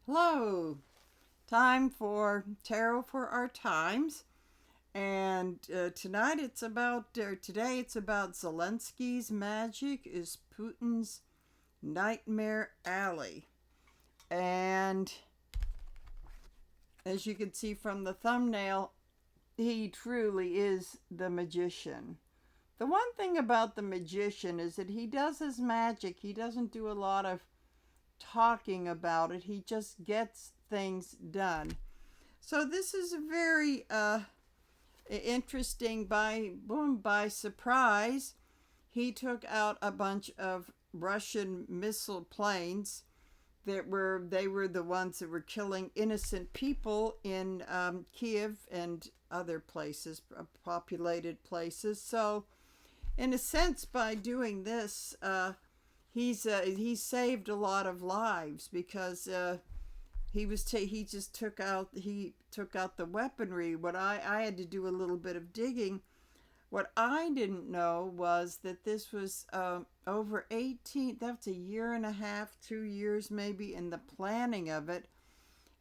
Hello, time for Tarot for Our Times. And today it's about Zelensky'S magic is Putin's nightmare alley. And as you can see from the thumbnail, he truly is the magician. The one thing about the magician is that he does his magic. He doesn't do a lot of talking about it. He just gets things done. So this is a very interesting. By surprise, he took out a bunch of Russian missile planes they were the ones that were killing innocent people in Kiev and other places, populated places. So in a sense, by doing this, he saved a lot of lives because he just took out the weaponry. What I had to do a little bit of digging. What I didn't know was that this was over 18. That's a year and a half, 2 years maybe, in the planning of it,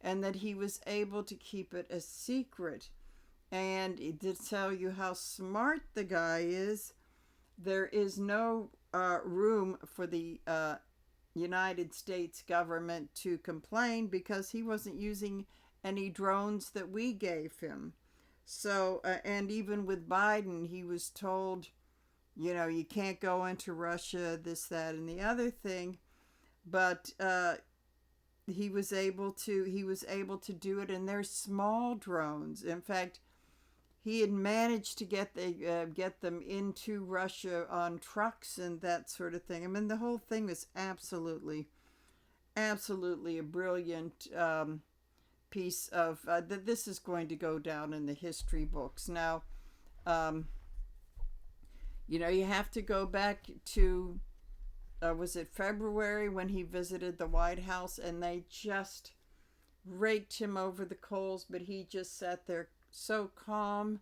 and that he was able to keep it a secret. And to tell you how smart the guy is, there is no room for the United States government to complain because he wasn't using any drones that we gave him. So, and even with Biden, he was told, you can't go into Russia, this, that, and the other thing. But he was able to do it, and they're small drones. In fact, he had managed to get them into Russia on trucks and that sort of thing. I mean, the whole thing was absolutely a brilliant piece of that. This is going to go down in the history books. Now, you have to go back to was it February when he visited the White House, and they just raked him over the coals, but he just sat there so calm,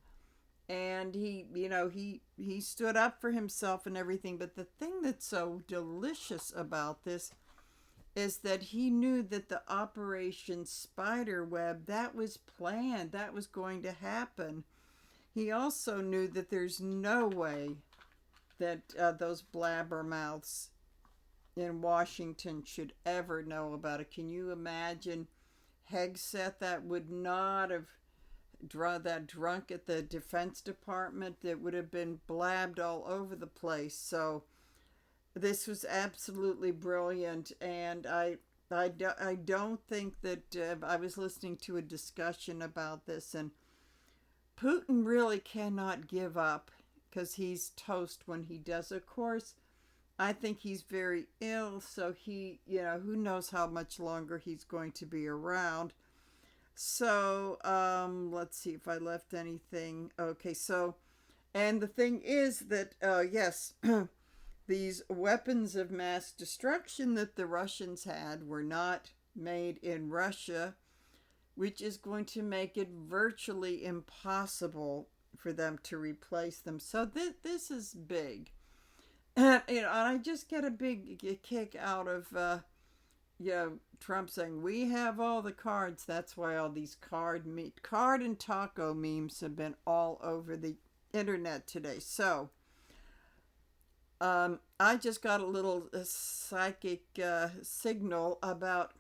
and he stood up for himself and everything. But the thing that's so delicious about this is that he knew that the Operation Spiderweb, that was planned, that was going to happen. He also knew that there's no way that those blabbermouths in Washington should ever know about it. Can you imagine Hegseth? That would not have drunk at the Defense Department, that would have been blabbed all over the place. So this was absolutely brilliant, and I don't think that I was listening to a discussion about this, and Putin really cannot give up because he's toast when he does. Of course, I think he's very ill, so who knows how much longer he's going to be around. So, let's see if I left anything. Okay, so, and the thing is that, yes, these weapons of mass destruction that the Russians had were not made in Russia, which is going to make it virtually impossible for them to replace them. So this is big. And I just get a big kick out of Trump saying we have all the cards. That's why all these card and taco memes have been all over the internet today. So I just got a little psychic signal about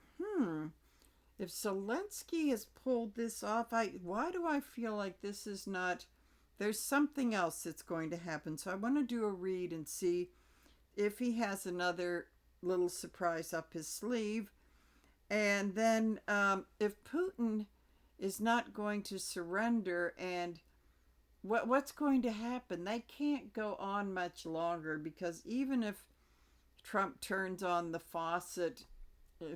if Zelensky has pulled this off. Why do I feel like this is not? There's something else that's going to happen. So I want to do a read and see if he has another little surprise up his sleeve. And then if Putin is not going to surrender, and what's going to happen? They can't go on much longer, because even if Trump turns on the faucet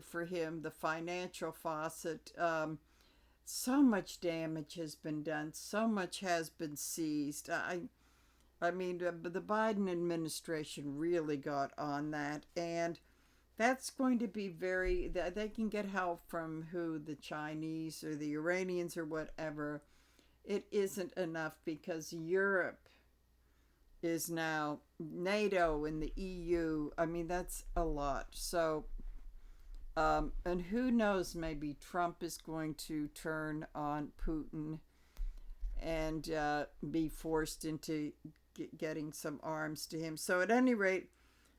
for him, the financial faucet, so much damage has been done. So much has been seized. I mean, the Biden administration really got on that, and that's going to be they can get help from the Chinese or the Iranians or whatever. It isn't enough, because Europe is now NATO and the EU. I mean, that's a lot. So And who knows, maybe Trump is going to turn on Putin and be forced into getting some arms to him. So at any rate,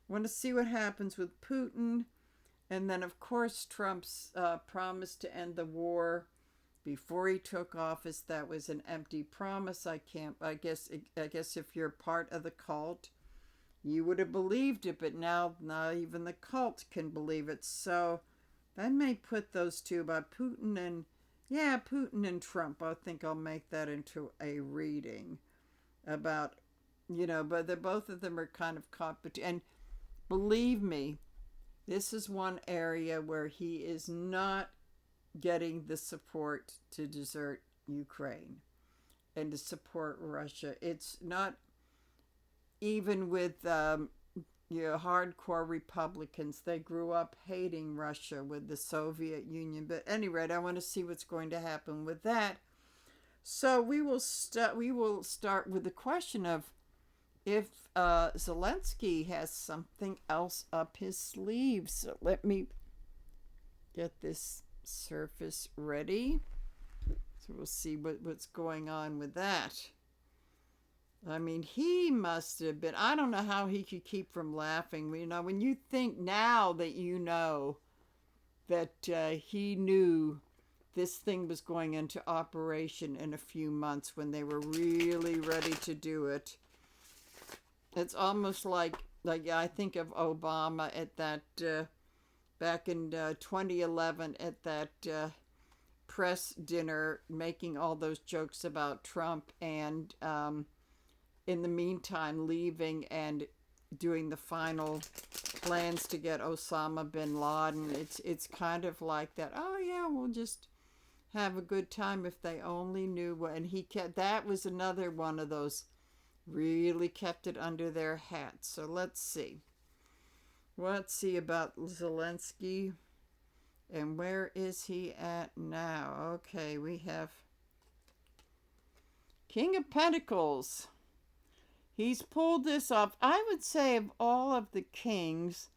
I want to see what happens with Putin. And then, of course, Trump's promise to end the war before he took office. That was an empty promise. I guess if you're part of the cult, you would have believed it, but now not even the cult can believe it. So I may put those two about Putin and Trump. I think I'll make that into a reading about, but both of them are kind of competent. And believe me, this is one area where he is not getting the support to desert Ukraine and to support Russia. It's not even with hardcore Republicans. They grew up hating Russia with the Soviet Union. But anyway, I want to see what's going to happen with that. So we will start with the question of if Zelensky has something else up his sleeve. So let me get this surface ready. So we'll see what's going on with that. I mean, he must have been, I don't know how he could keep from laughing. When you think now that that he knew this thing was going into operation in a few months when they were really ready to do it. It's almost like I think of Obama at that, back in 2011 at that press dinner, making all those jokes about Trump and in the meantime leaving and doing the final plans to get Osama bin Laden. It's kind of like that. Oh yeah, we'll just have a good time if they only knew what. And that was another one of those, really kept it under their hats. So let's see about Zelensky and where is he at now. Okay, we have King of Pentacles. He's pulled this off. I would say of all of the kings,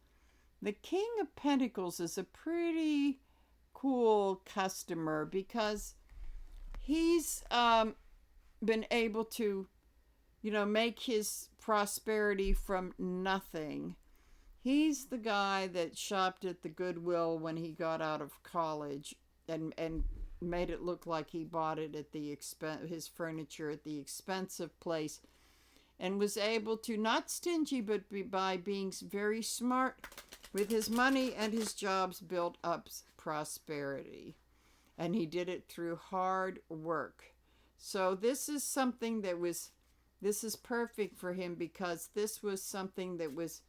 the King of Pentacles is a pretty cool customer because he's been able to, make his prosperity from nothing. He's the guy that shopped at the Goodwill when he got out of college and made it look like he bought it at his furniture at the expensive place, and was able to, not stingy, but by being very smart with his money and his jobs, build up prosperity. And he did it through hard work. So this is something this is perfect for him because this was something that was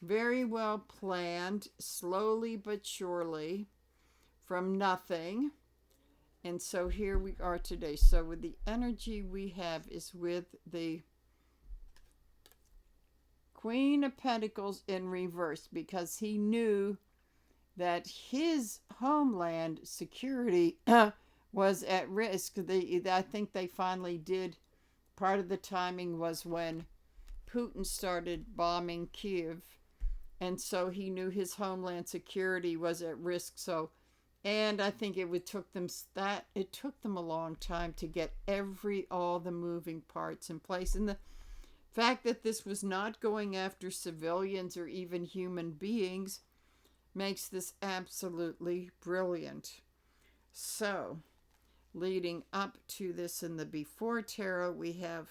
very well planned, slowly but surely, from nothing. And so here we are today. So with the energy we have is with the Queen of Pentacles in reverse, because he knew that his homeland security was at risk. I think they finally did. Part of the timing was when Putin started bombing Kiev, and so he knew his homeland security was at risk. So, and I think it took them a long time to get all the moving parts in place. And the fact that this was not going after civilians or even human beings makes this absolutely brilliant. So, leading up to this in the Before Tarot, we have,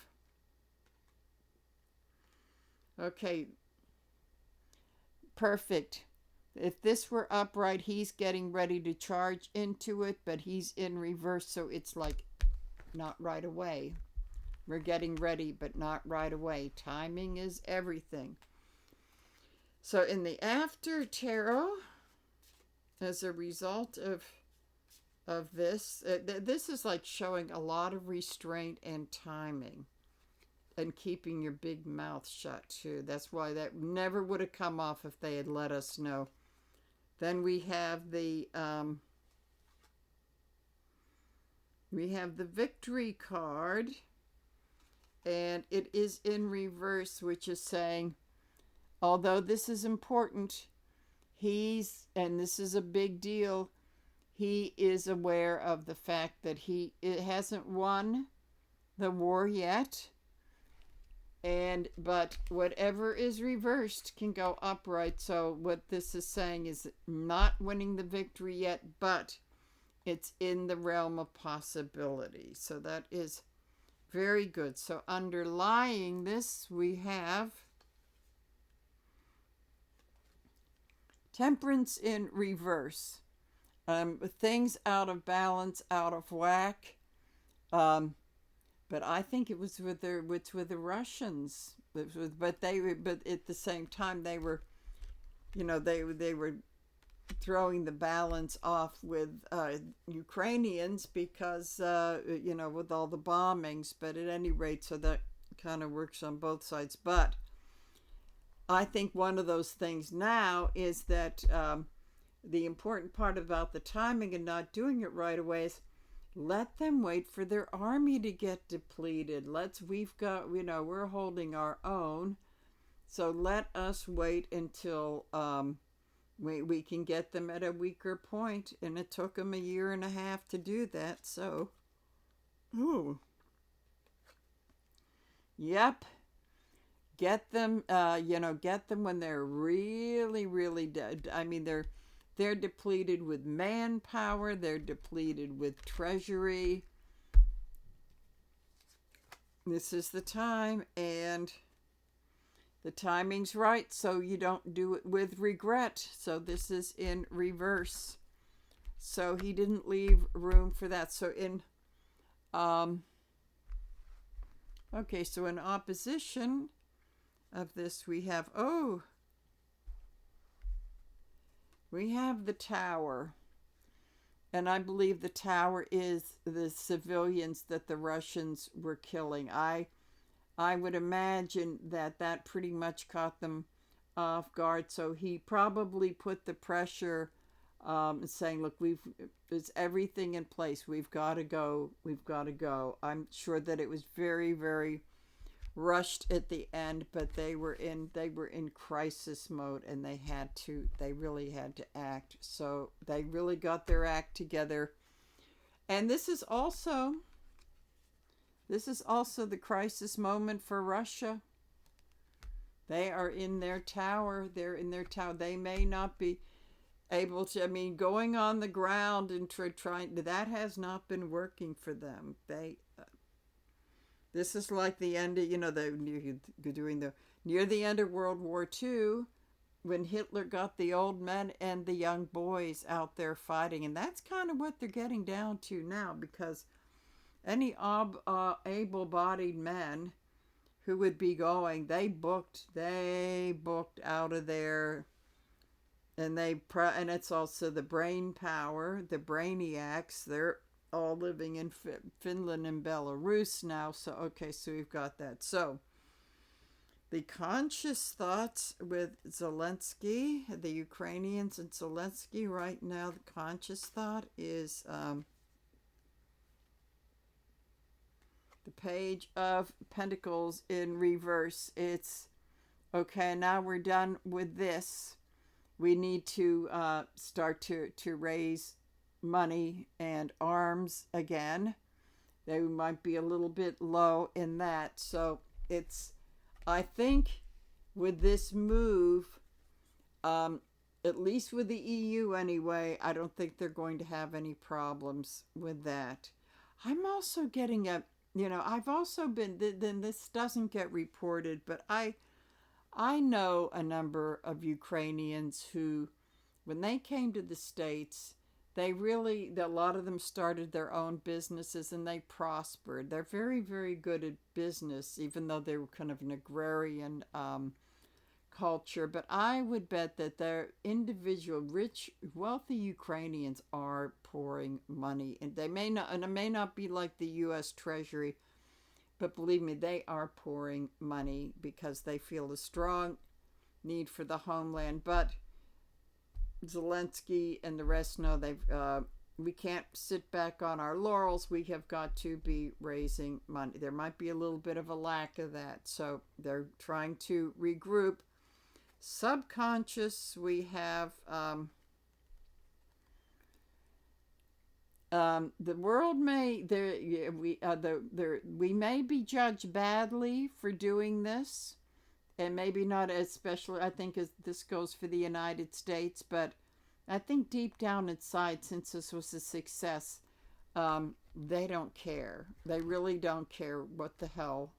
okay, perfect. If this were upright, he's getting ready to charge into it, but he's in reverse, so it's like not right away. We're getting ready, but not right away. Timing is everything. So in the After Tarot, as a result of this, this is like showing a lot of restraint and timing and keeping your big mouth shut too. That's why that never would have come off if they had let us know. Then we have the Victory card, and it is in reverse, which is saying, although this is important, and this is a big deal, he is aware of the fact that it hasn't won the war yet. But whatever is reversed can go upright. So what this is saying is not winning the victory yet, but it's in the realm of possibility. So that is very good. So underlying this, we have Temperance in reverse. Things out of balance, out of whack. But I think it was with the Russians. But at the same time they were, they were throwing the balance off with Ukrainians because with all the bombings. But at any rate, so that kind of works on both sides. But I think one of those things now is that the important part about the timing and not doing it right away is let them wait for their army to get depleted. We're holding our own. So let us wait until we can get them at a weaker point. And it took them 1.5 years to do that. So, yep. Get them when they're really, really dead. I mean, they're depleted with manpower. They're depleted with treasury. This is the time, and the timing's right, so you don't do it with regret. So this is in reverse. So he didn't leave room for that. So in so in opposition of this, we have the Tower. And I believe the Tower is the civilians that the Russians were killing. I would imagine that pretty much caught them off guard. So he probably put the pressure saying, look, there's everything in place. We've got to go. I'm sure that it was very, very rushed at the end, but they were in crisis mode, and they really had to act. So they really got their act together. And this is also the crisis moment for Russia. They are in their tower. They may not be able to, going on the ground and trying, that has not been working for them. This is like the end of, near the end of World War II, when Hitler got the old men and the young boys out there fighting. And that's kind of what they're getting down to now, because any able-bodied men who would be going, they booked out of there. And it's also the brain power, the brainiacs. They're all living in Finland and Belarus now. So we've got that. So the conscious thoughts with Zelensky, the Ukrainians and Zelensky right now, the conscious thought is the Page of Pentacles in reverse. It's, okay, now we're done with this. We need to start to raise money and arms again. They might be a little bit low in that. So I think with this move, at least with the EU anyway, I don't think they're going to have any problems with that. I'm also getting I've also been, then this doesn't get reported, but I know a number of Ukrainians who, when they came to the States, a lot of them started their own businesses and they prospered. They're very, very good at business, even though they were kind of an agrarian culture. But I would bet that their individual, rich, wealthy Ukrainians are pouring money. And it may not be like the U.S. Treasury, but believe me, they are pouring money because they feel a strong need for the homeland. But Zelensky and the rest know we can't sit back on our laurels. We have got to be raising money. There might be a little bit of a lack of that, so they're trying to regroup. Subconscious, we have the world may there we may be judged badly for doing this, and maybe not, especially I think as this goes for the United States, but I think deep down inside, since this was a success, they don't care. They really don't care what the hell.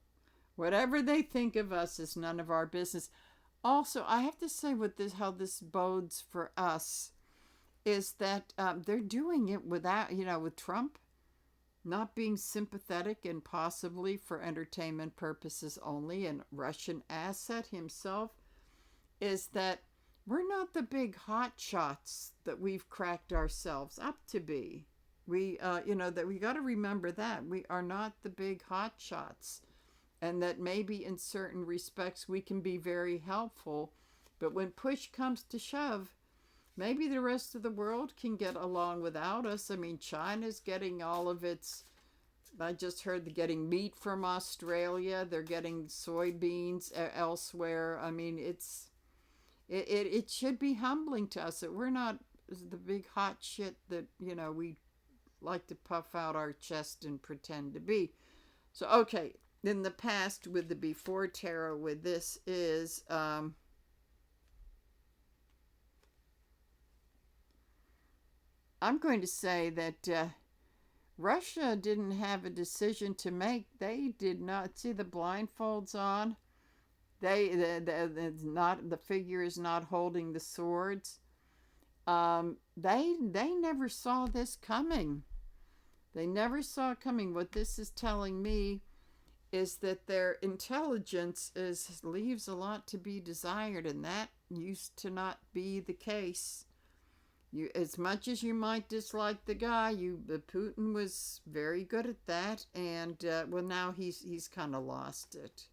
Whatever they think of us is none of our business. Also, I have to say with this, how this bodes for us is that they're doing it without, with Trump not being sympathetic and possibly for entertainment purposes only, and Russian asset himself, is that we're not the big hot shots that we've cracked ourselves up to be. That we got to remember that we are not the big hot shots, and that maybe in certain respects we can be very helpful, but when push comes to shove, maybe the rest of the world can get along without us. I mean, China's getting all of its, I just heard they're getting meat from Australia. They're getting soybeans elsewhere. I mean, it should be humbling to us that we're not the big hot shit that, we like to puff out our chest and pretend to be. So, okay, in the past with the before tarot with this is... I'm going to say that Russia didn't have a decision to make. They did not see the blindfolds on. The figure is not holding the swords. They never saw this coming. They never saw it coming. What this is telling me is that their intelligence leaves a lot to be desired, and that used to not be the case. As much as you might dislike the guy, Putin was very good at that, and now he's kind of lost it.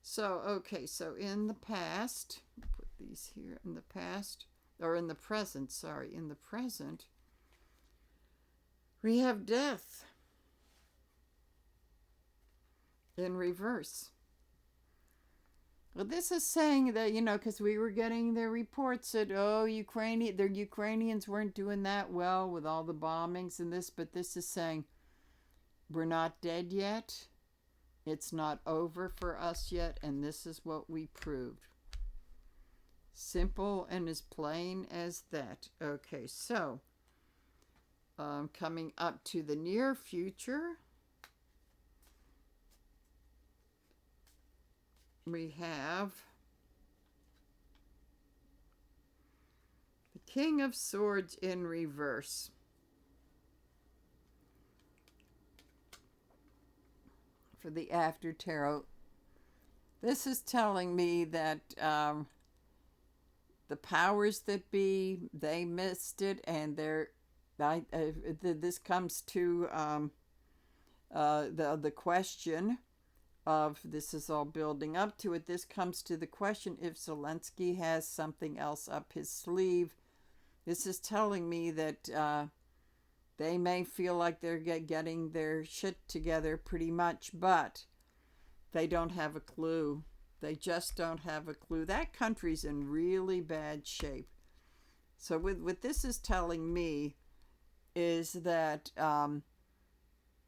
So okay, so in the past, put these here. In the past, or in the present, sorry, in the present, we have death in reverse. Well, this is saying that, because we were getting the reports that, the Ukrainians weren't doing that well with all the bombings and this, but this is saying we're not dead yet. It's not over for us yet, and this is what we proved. Simple and as plain as that. Okay, so coming up to the near future, we have the King of Swords in reverse. For the after tarot, this is telling me that the powers that be, they missed it, and this comes to the question of, this is all building up to it, this comes to the question if Zelensky has something else up his sleeve. This is telling me that they may feel like they're getting their shit together pretty much, but they don't have a clue. They just don't have a clue. That country's in really bad shape. So what this is telling me is that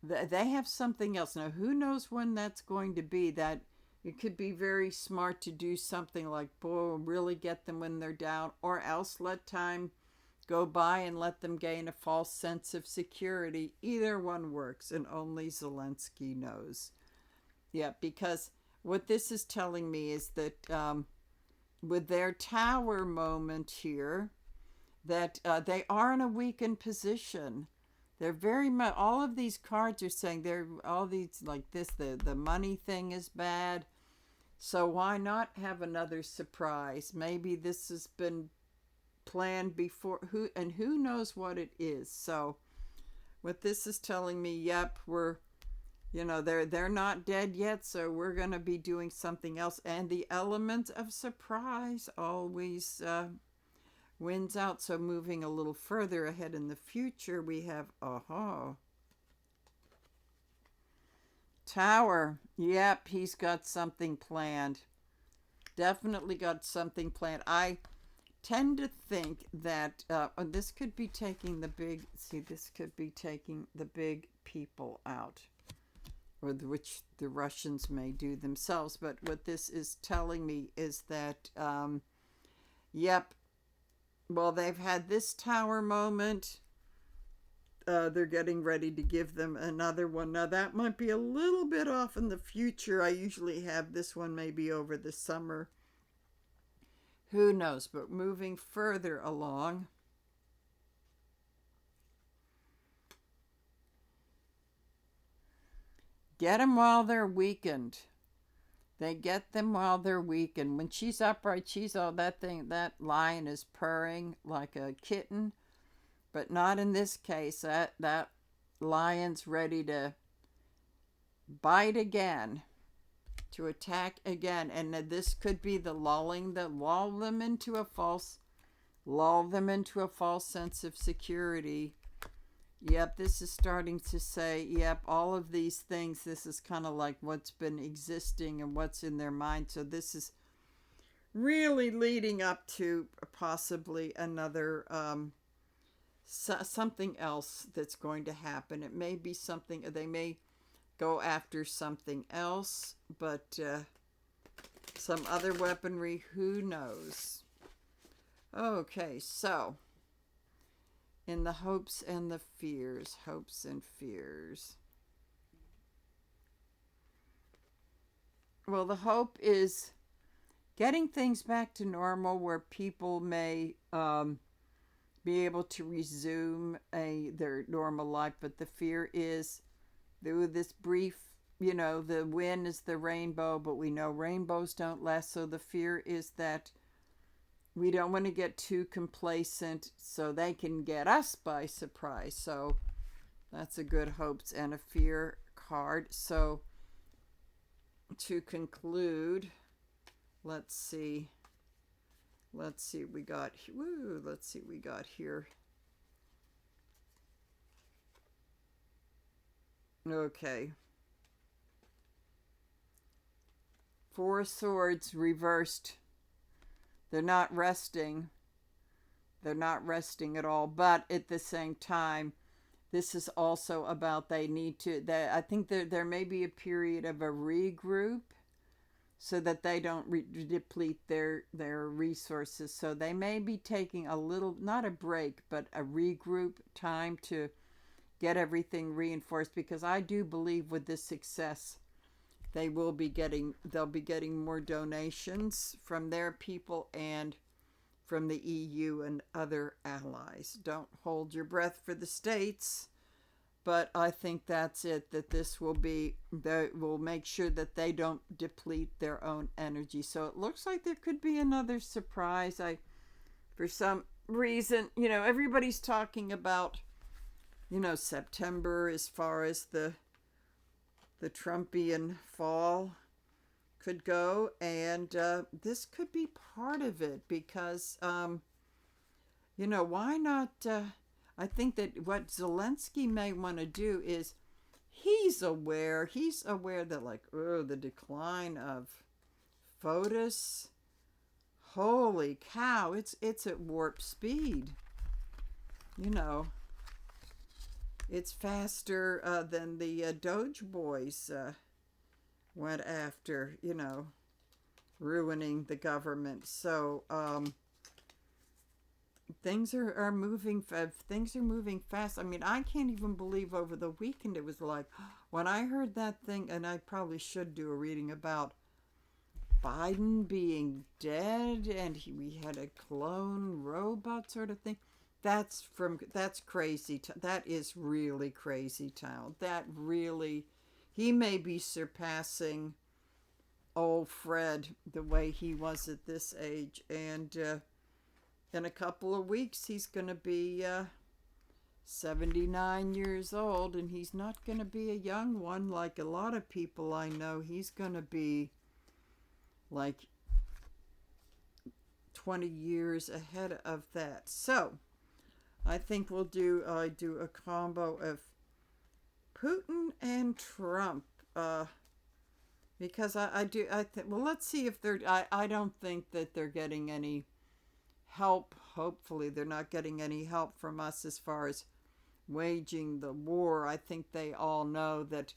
they have something else. Now, who knows when that's going to be? That it could be very smart to do something like, really get them when they're down, or else let time go by and let them gain a false sense of security. Either one works, and only Zelensky knows. Yeah, because what this is telling me is that with their tower moment here, that they are in a weakened position. They're very much, all of these cards are saying they're all these like this, the money thing is bad. So why not have another surprise? Maybe this has been planned before, who knows what it is. So what this is telling me, yep, we're, they're not dead yet, so we're going to be doing something else. And the element of surprise always wins out. So moving a little further ahead in the future, we have Tower. Yep, he's got something planned. definitely got something planned. I tend to think that this could be taking the big, see, this could be taking the big people out, or which the Russians may do themselves. But what this is telling me is that, yep, well, they've had this tower moment. They're getting ready to give them another one. Now, that might be a little bit off in the future. I usually have this one maybe over the summer. Who knows? But moving further along, get them while they're weakened. They get them while they're weakened. When she's upright, she's all that thing. That lion is purring like a kitten. But not in this case. That lion's ready to bite again, to attack again. And this could be the lulling, that lull them into a false sense of security. Yep, this is starting to say, yep, all of these things, this is kind of like what's been existing and what's in their mind. So this is really leading up to possibly another something else that's going to happen. It may be something, they may go after something else, but some other weaponry, who knows. Okay, so in the hopes and the fears, hopes and fears. Well, the hope is getting things back to normal, where people may be able to resume their normal life. But the fear is, through this brief, the win is the rainbow, but we know rainbows don't last. So the fear is that we don't want to get too complacent so they can get us by surprise. So that's a good hopes and a fear card. So to conclude, let's see we got here. Okay. Four of Swords reversed. They're not resting. They're not resting at all. But at the same time, this is also about I think there may be a period of a regroup, so that they don't deplete their resources. So they may be taking a little, not a break, but a regroup time to get everything reinforced. Because I do believe with this success, they'll be getting more donations from their people and from the EU and other allies. Don't hold your breath for the States, but I think that's it, that this will make sure that they don't deplete their own energy. So it looks like there could be another surprise. For some reason, everybody's talking about, September as far as the Trumpian fall could go, and this could be part of it, because why not? I think that what Zelensky may want to do is, he's aware that the decline of POTUS, holy cow, it's at warp speed. It's faster than the Doge boys went after, ruining the government. So things are moving fast. I mean, I can't even believe over the weekend it was like, when I heard that thing, and I probably should do a reading about Biden being dead, and we had a clone robot sort of thing. That's crazy. That is really crazy town. He may be surpassing old Fred the way he was at this age. And in a couple of weeks, he's going to be 79 years old, and he's not going to be a young one like a lot of people I know. He's going to be like 20 years ahead of that. So I think we'll do a combo of Putin and Trump. Because well, let's see if I don't think that they're getting any help. Hopefully, they're not getting any help from us as far as waging the war. I think they all know that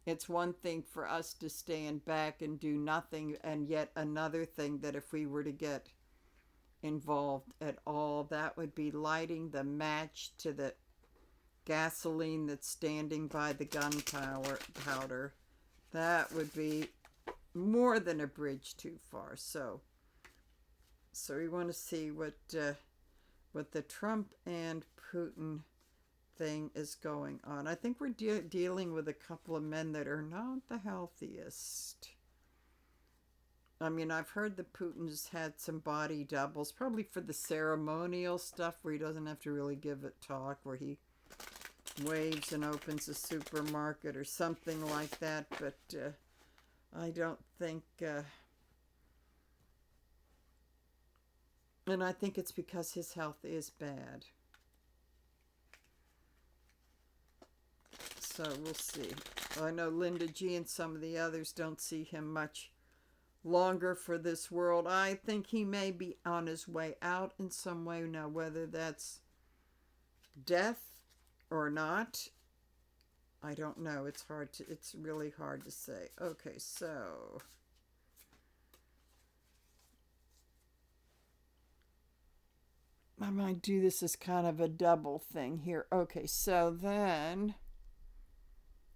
it's one thing for us to stand back and do nothing, and yet another thing that if we were to get involved at all, that would be lighting the match to the gasoline that's standing by the gunpowder. That would be more than a bridge too far. So we want to see what the Trump and Putin thing is going on. I think we're dealing with a couple of men that are not the healthiest. I mean, I've heard that Putin's had some body doubles, probably for the ceremonial stuff where he doesn't have to really give a talk, where he waves and opens a supermarket or something like that. But I don't think... and I think it's because his health is bad. So we'll see. I know Linda G and some of the others don't see him much longer for this world. I think he may be on his way out in some way. Now, whether that's death or not, I don't know. It's really hard to say. Okay, so I might do this as kind of a double thing here. Okay, so then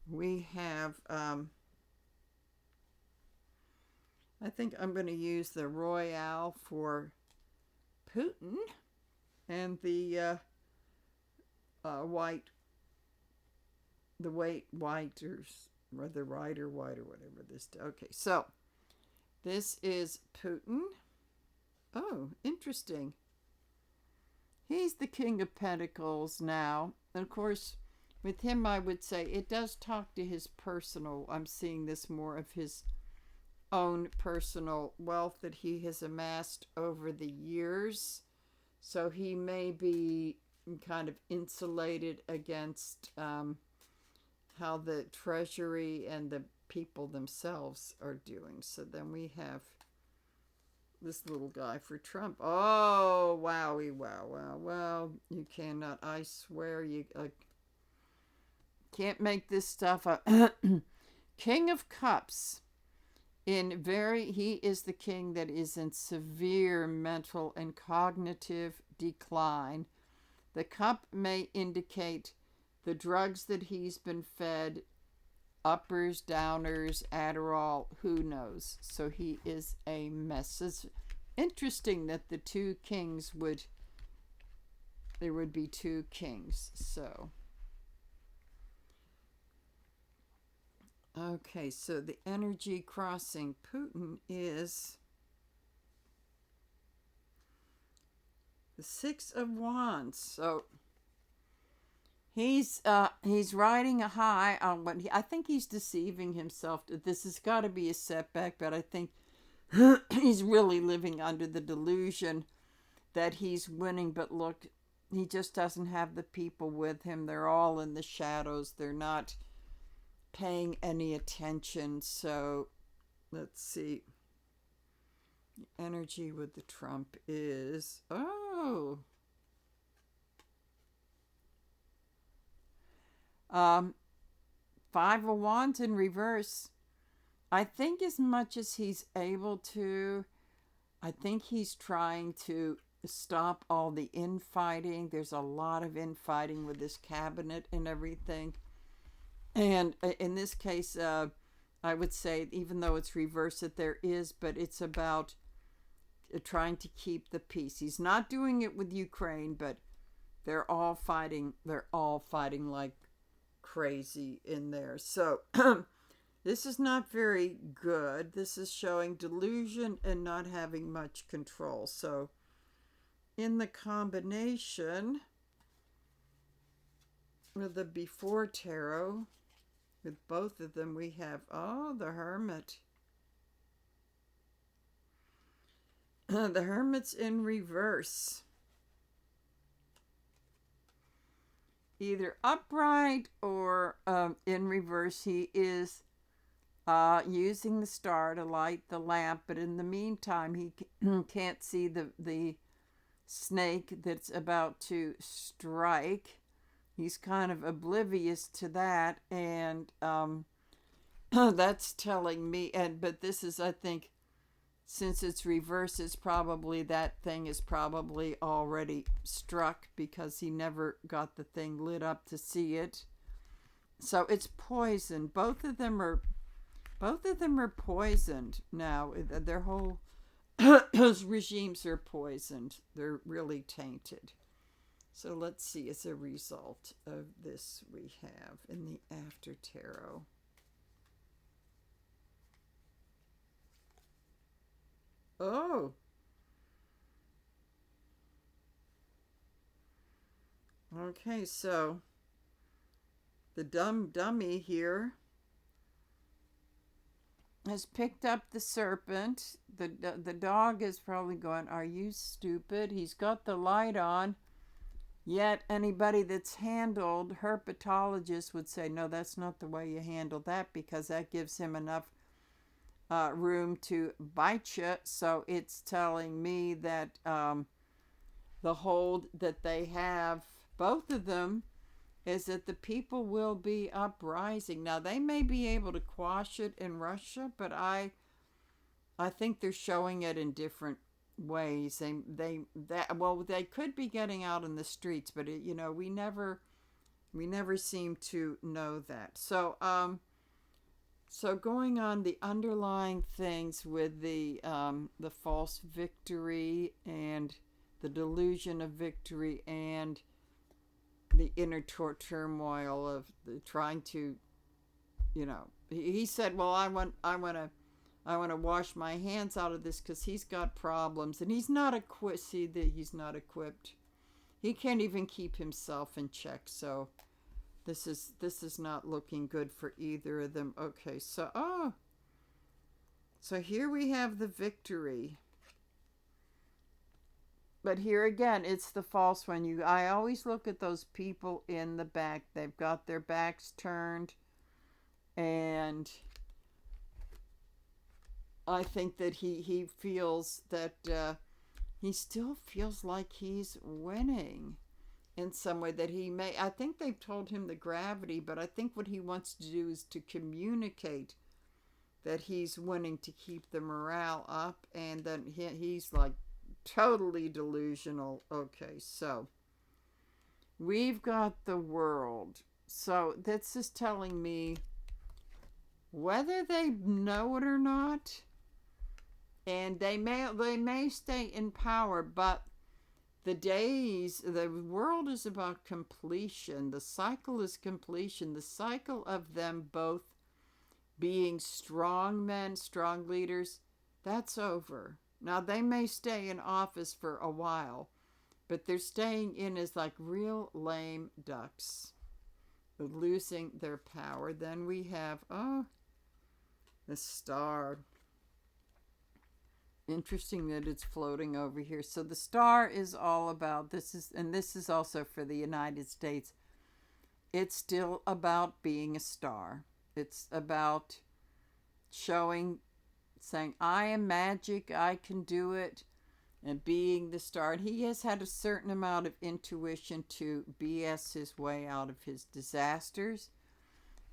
we have, I think I'm going to use the Royale for Putin and the white or the white or whatever this. Okay, so this is Putin. Oh, interesting. He's the King of Pentacles now. And of course, with him, I would say it does talk to his personal. I'm seeing this more of his own personal wealth that he has amassed over the years. So he may be kind of insulated against how the Treasury and the people themselves are doing. So then we have this little guy for Trump. Oh, wowie, wow. You cannot, I swear, you can't make this stuff up. King of Cups. He is the king that is in severe mental and cognitive decline. The cup may indicate the drugs that he's been fed, uppers, downers, Adderall, who knows. So he is a mess. It's interesting that the two kings there would be two kings. So, okay, so the energy crossing Putin is the Six of Wands. So he's riding a high on I think he's deceiving himself. This has got to be a setback, but I think he's really living under the delusion that he's winning. But look, he just doesn't have the people with him. They're all in the shadows. They're not paying any attention. So let's see. The energy with the Trump is, Five of Wands in reverse. I think as much as he's able to, I think he's trying to stop all the infighting. There's a lot of infighting with this cabinet and everything. And in this case, I would say, even though it's reversed, that there is, but it's about trying to keep the peace. He's not doing it with Ukraine, but they're all fighting. They're all fighting like crazy in there. So this is not very good. This is showing delusion and not having much control. So in the combination with the before tarot, with both of them, we have, the Hermit. The Hermit's in reverse. Either upright or in reverse. He is using the star to light the lamp, but in the meantime, he can't see the snake that's about to strike. He's kind of oblivious to that, and that's telling me. But this is, I think, since it's reverse, it's probably that thing is probably already struck because he never got the thing lit up to see it. So it's poison. Both of them are poisoned now. Their whole regimes are poisoned. They're really tainted. So let's see, as a result of this, we have in the After Tarot. Oh. Okay, so the dummy here has picked up the serpent. The dog is probably going, "Are you stupid?" He's got the light on. Yet anybody that's handled herpetologists would say, no, that's not the way you handle that, because that gives him enough room to bite you. So it's telling me that the hold that they have, both of them, is that the people will be uprising. Now, they may be able to quash it in Russia, but I think they're showing it in different ways. They could be getting out in the streets, but we never seem to know that. So going on the underlying things with the false victory and the delusion of victory and the inner turmoil of trying to, he said, well, I want to wash my hands out of this because he's got problems and he's not equipped. See that he's not equipped. He can't even keep himself in check. So this is not looking good for either of them. Okay, so here we have the victory. But here again, it's the false one. I always look at those people in the back. They've got their backs turned, and I think that he feels that he still feels like he's winning in some way, that he may. I think they've told him the gravity, but I think what he wants to do is to communicate that he's winning to keep the morale up, and then he's like totally delusional. Okay, so we've got the World. So this is telling me whether they know it or not, and they may stay in power, but the world is about completion. The cycle is completion. The cycle of them both being strong men, strong leaders, that's over. Now, they may stay in office for a while, but they're staying in as like real lame ducks, losing their power. Then we have, the star. Interesting that it's floating over here. So the star is all about, this is also for the United States. It's still about being a star. It's about saying, I am magic, I can do it, and being the star. And he has had a certain amount of intuition to BS his way out of his disasters.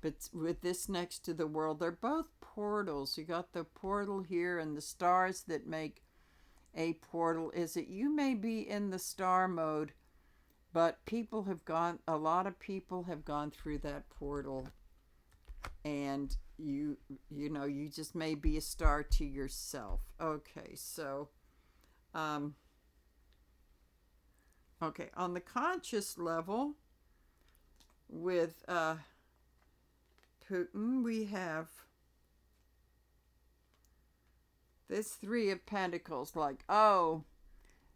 But with this next to the World, they're both portals. You got the portal here, and the stars that make a portal is that you may be in the star mode, but a lot of people have gone through that portal, and you just may be a star to yourself. Okay, so on the conscious level with Putin, we have this Three of Pentacles, like,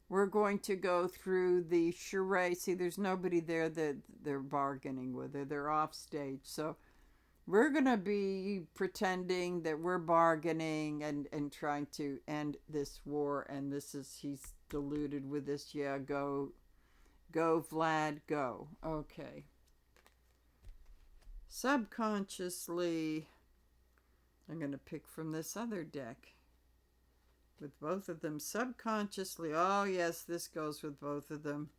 we're going to go through the charade. See, there's nobody there that they're bargaining with, or they're off stage. So we're going to be pretending that we're bargaining and trying to end this war. And he's deluded with this. Yeah, go, Vlad, go. Okay. Subconsciously, I'm going to pick from this other deck. With both of them subconsciously. Oh, yes, this goes with both of them.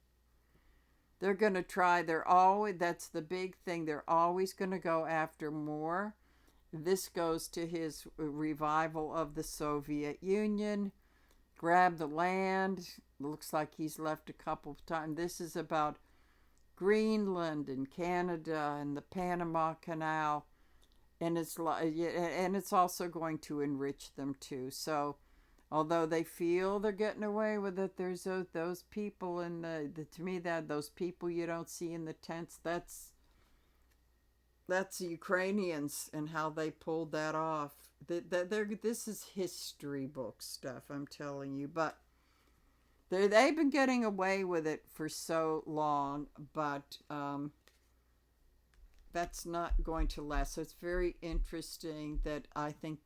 They're going to try. That's the big thing. They're always going to go after more. This goes to his revival of the Soviet Union. Grab the land. Looks like he's left a couple of times. This is about Greenland and Canada and the Panama Canal. And it's also going to enrich them too. So although they feel they're getting away with it, there's those people in to me, that those people you don't see in the tents, that's the Ukrainians and how they pulled that off. This is history book stuff, I'm telling you. But they've been getting away with it for so long, but that's not going to last. So it's very interesting that I think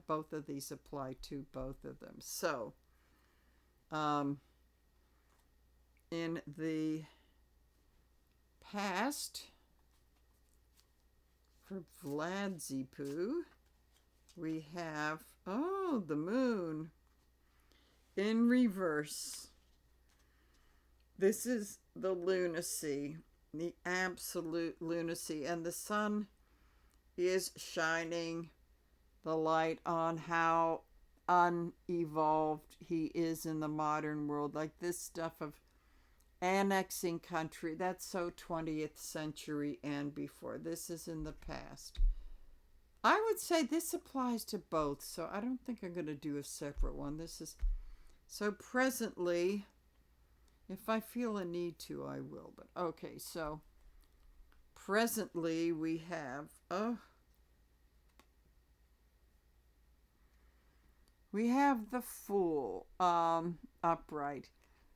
both of these apply to both of them. So, in the past, for Vladzipu, we have, the moon in reverse. This is the lunacy, the absolute lunacy, and the sun is shining the light on how unevolved he is in the modern world. Like this stuff of annexing country, that's so 20th century and before. This is in the past. I would say this applies to both, so I don't think I'm going to do a separate one. This is so presently. If I feel a need to, I will. But okay, so presently we have the Fool upright.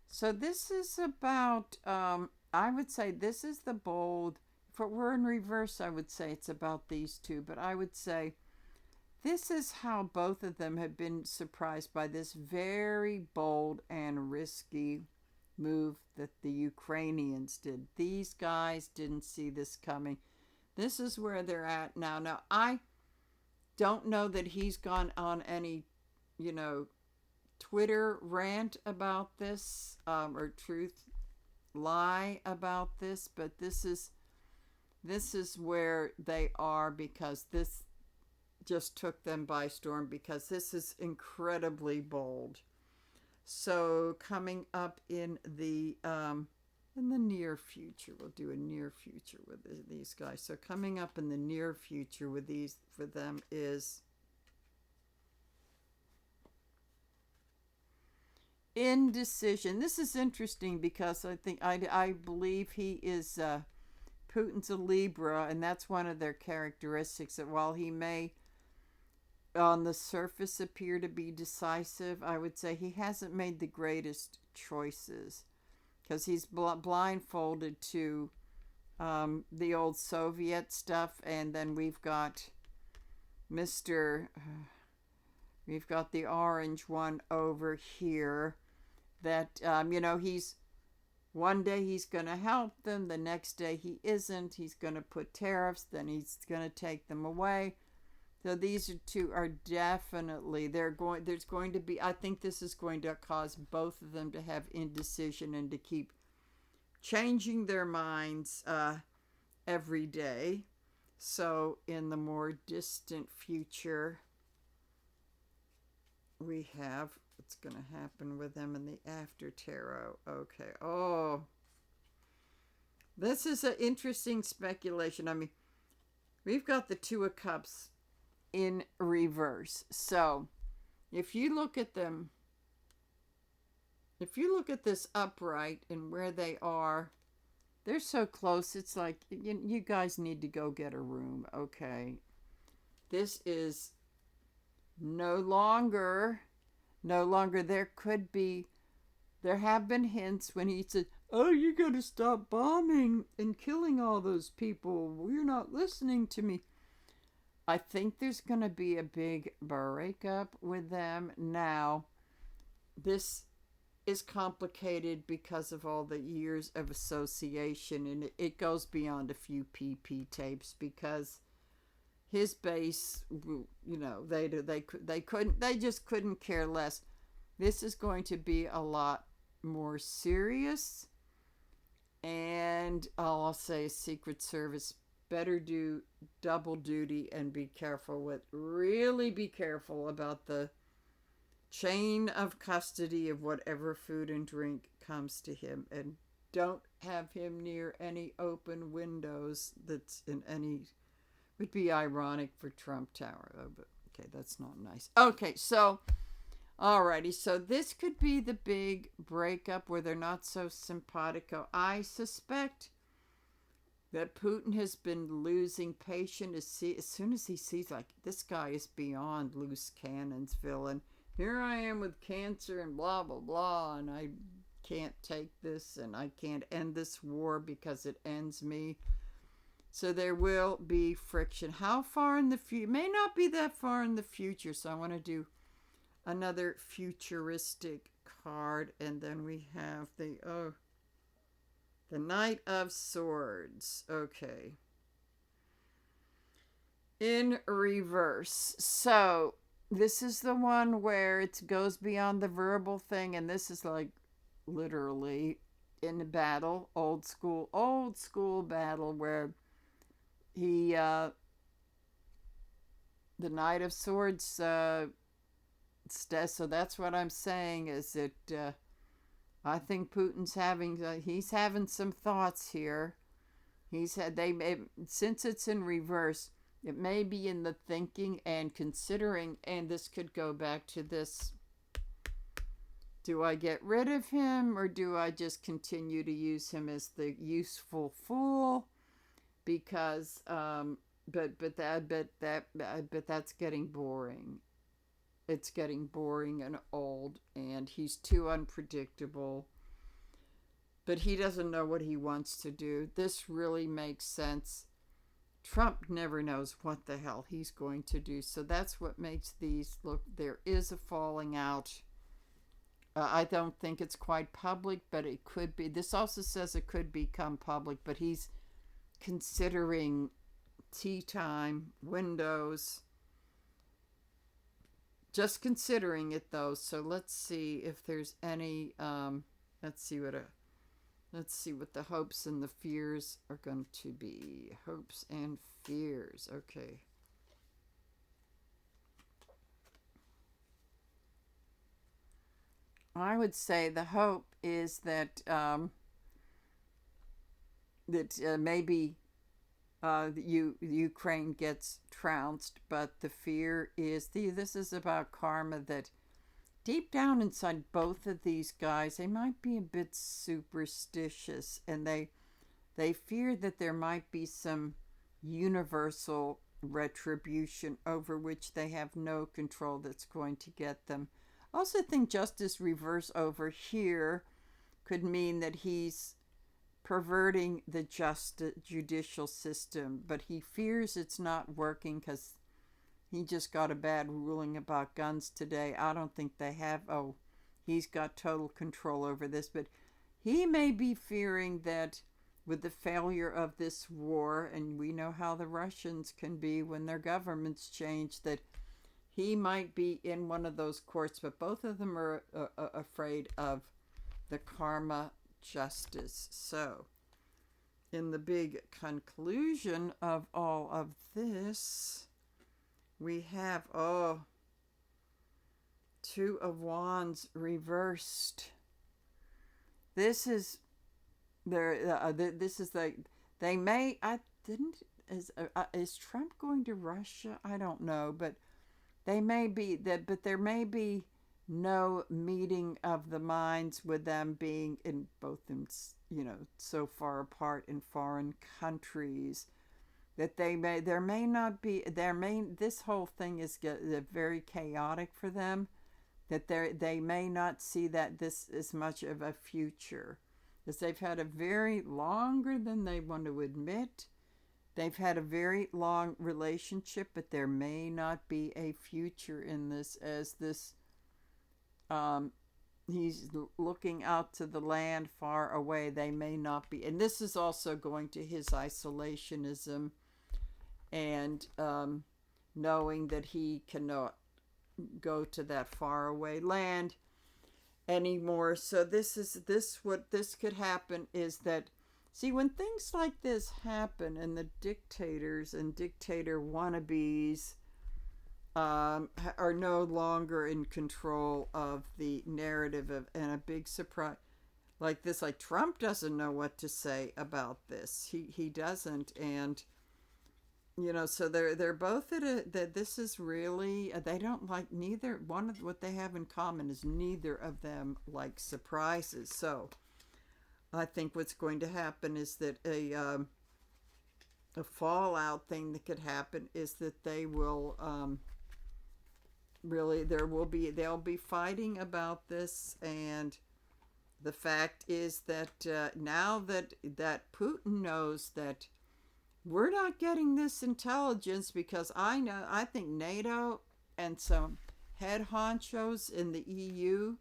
So this is about I would say this is the bold. If it were in reverse, I would say it's about these two. But I would say this is how both of them have been surprised by this very bold and risky move that the Ukrainians did. These guys didn't see this coming. This is where they're at now. Now, I don't know that he's gone on any, Twitter rant about this or truth lie about this, but this is where they are, because this just took them by storm, because this is incredibly bold. So coming up in the near future, we'll do a near future with these guys. So coming up in the near future with these for them is indecision. This is interesting because I believe he is Putin's a Libra, and that's one of their characteristics, that while he may on the surface appear to be decisive, I would say he hasn't made the greatest choices, because he's blindfolded to the old Soviet stuff. And then we've got we've got the orange one over here that, he's one day he's going to help them, the next day he isn't. He's going to put tariffs, then he's going to take them away. So these two are definitely, there's going to be, I think this is going to cause both of them to have indecision and to keep changing their minds every day. So in the more distant future, we have what's going to happen with them in the after tarot. Okay. Oh, this is an interesting speculation. I mean, we've got the Two of Cups in reverse. So if you look at them, if you look at this upright and where they are, they're so close. It's like, you guys need to go get a room. Okay. This is no longer, there have been hints when he said, oh, you got to stop bombing and killing all those people. You're not listening to me. I think there's going to be a big breakup with them. Now, this is complicated because of all the years of association, and it goes beyond a few PP tapes, because his base, they just couldn't care less. This is going to be a lot more serious, and I'll say Secret Service better do double duty and really be careful about the chain of custody of whatever food and drink comes to him, and don't have him near any open windows that's in any, would be ironic for Trump Tower, but okay, that's not nice. Okay, so alrighty, so this could be the big breakup where they're not so simpatico. I suspect that Putin has been losing patience as soon as he sees, like, this guy is beyond loose cannons, villain. Here I am with cancer and blah, blah, blah, and I can't take this, and I can't end this war because it ends me. So there will be friction. How far in the future? May not be that far in the future, so I want to do another futuristic card, and then we have the Knight of Swords. Okay. In reverse. So this is the one where it goes beyond the verbal thing, and this is like literally in a battle, old school battle where he, the Knight of Swords, so that's what I'm saying, is that I think Putin's he's having some thoughts here. Since it's in reverse, it may be in the thinking and considering, and this could go back to this. Do I get rid of him, or do I just continue to use him as the useful fool? Because, but that's getting boring. It's getting boring and old, and he's too unpredictable. But he doesn't know what he wants to do. This really makes sense. Trump never knows what the hell he's going to do. So that's what makes these look. There is a falling out. I don't think it's quite public, but it could be. This also says it could become public, but he's considering tea time, windows. Just considering it, though. So let's see if there's any. Let's see what the hopes and the fears are going to be. Hopes and fears. Okay. I would say the hope is that maybe Ukraine gets trounced, but the fear is this is about karma, that deep down inside both of these guys, they might be a bit superstitious, and they fear that there might be some universal retribution over which they have no control that's going to get them. I also think justice reverse over here could mean that he's perverting the judicial system, but he fears it's not working because he just got a bad ruling about guns today. I don't think they have. He's got total control over this, but he may be fearing that with the failure of this war, and we know how the Russians can be when their governments change, that he might be in one of those courts, but both of them are afraid of the karma justice. So, in the big conclusion of all of this, we have, Two of Wands reversed. This is they may, is Trump going to Russia? I don't know, but there may be no meeting of the minds with them being in so far apart in foreign countries, that this whole thing is very chaotic for them, that they may not see that this is much of a future, because they've had a very longer than they want to admit. They've had a very long relationship, but there may not be a future in this, as this he's looking out to the land far away. They may not be. And this is also going to his isolationism and knowing that he cannot go to that faraway land anymore. So what this could happen is that, see, when things like this happen and the dictators and dictator wannabes are no longer in control of the narrative and a big surprise like this, like Trump doesn't know what to say about this. He doesn't, and so they're both at a that this is really they don't like neither one of what they have in common is neither of them like surprises. So I think what's going to happen is that a fallout thing that could happen is that they will really they'll be fighting about this. And the fact is that now that Putin knows that we're not getting this intelligence, because I think NATO and some head honchos in the EU,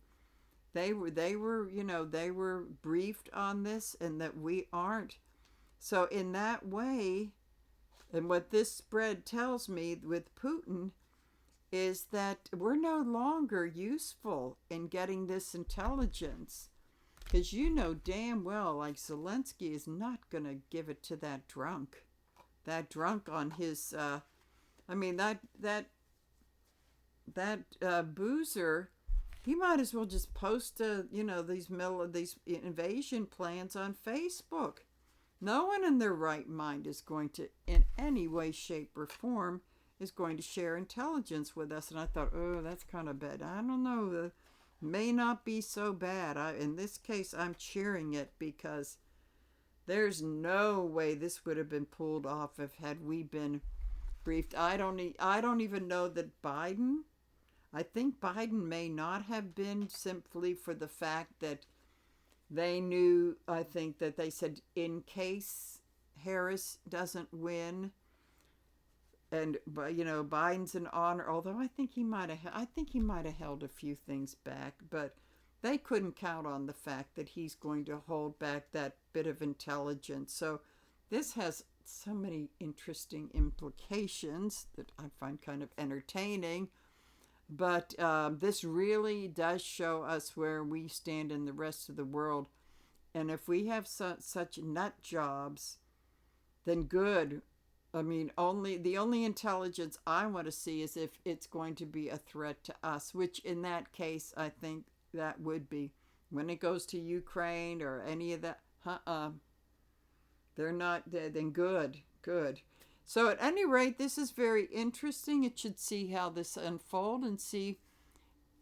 they were briefed on this, and that we aren't. So in that way, and what this spread tells me with Putin is that we're no longer useful in getting this intelligence. Because damn well, like, Zelensky is not going to give it to that drunk. That drunk on his, that boozer, he might as well just post, these invasion plans on Facebook. No one in their right mind is going to, in any way, shape, or form, is going to share intelligence with us. And I thought, oh, that's kind of bad. I don't know. May not be so bad. In this case, I'm cheering it, because there's no way this would have been pulled off if had we been briefed. I don't even know that Biden. I think Biden may not have been, simply for the fact that they knew. I think that they said, in case Harris doesn't win, and Biden's an honor. Although I think he might have held a few things back, but they couldn't count on the fact that he's going to hold back that bit of intelligence. So this has so many interesting implications that I find kind of entertaining. But this really does show us where we stand in the rest of the world. And if we have such nut jobs, then good. I mean, the only intelligence I want to see is if it's going to be a threat to us, which in that case, I think that would be. When it goes to Ukraine or any of that, they're not, then good. So at any rate, this is very interesting. It should see how this unfolds and see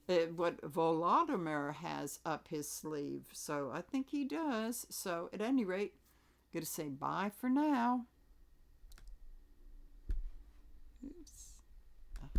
what Volodymyr has up his sleeve. So I think he does. So at any rate, I'm going to say bye for now.